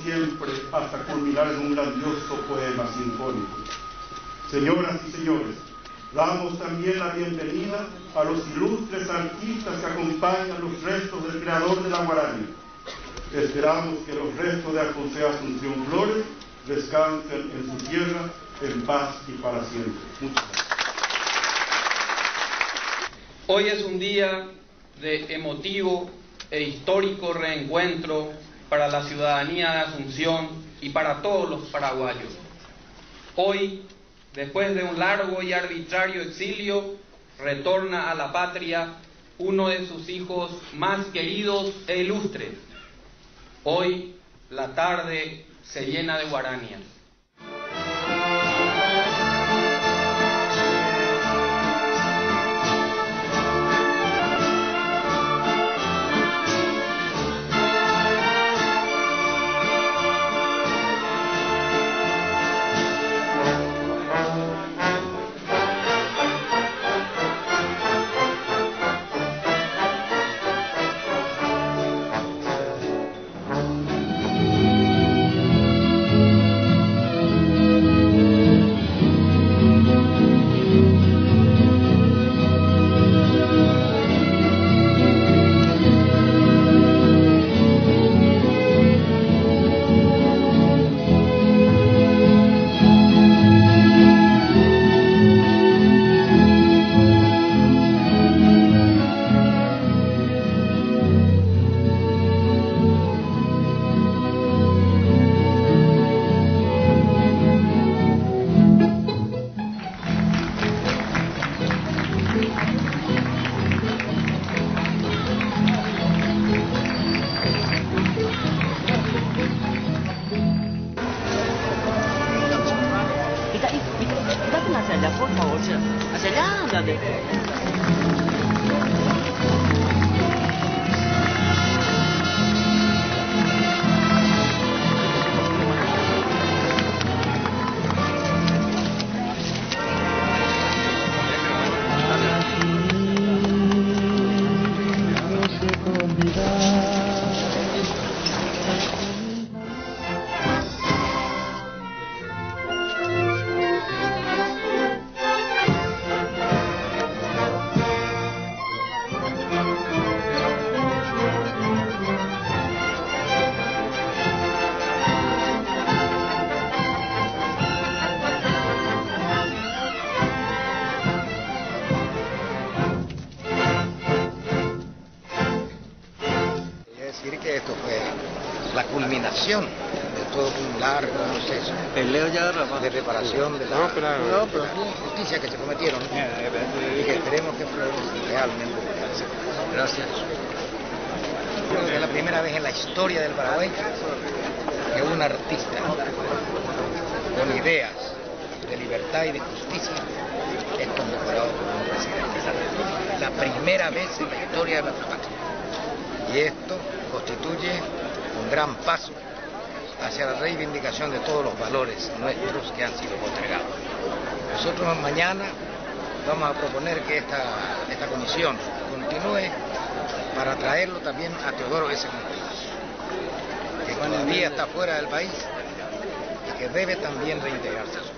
siempre hasta culminar en un grandioso poema sinfónico. Señoras y señores, damos también la bienvenida a los ilustres artistas que acompañan los restos del creador de la guarania. Esperamos que los restos de José Asunción Flores descansen en su tierra en paz y para siempre. Muchas gracias. Hoy es un día de emotivo e histórico reencuentro para la ciudadanía de Asunción y para todos los paraguayos. Hoy, después de un largo y arbitrario exilio, retorna a la patria uno de sus hijos más queridos e ilustres. Hoy, la tarde se llena de guaranias. Por favor, hacia allá, ándale. Que esto fue la culminación de todo un largo proceso de reparación de la justicia que se cometieron y que esperemos que realmente gracias. Creo que es la primera vez en la historia del Paraguay que un artista con ideas de libertad y de justicia es condecorado por un presidente. La primera vez en la historia de nuestra patria. Y esto constituye un gran paso hacia la reivindicación de todos los valores nuestros que han sido postergados. Nosotros mañana vamos a proponer que esta comisión continúe para traerlo también a Teodoro S. Montes, que todavía está fuera del país y que debe también reintegrarse a su país.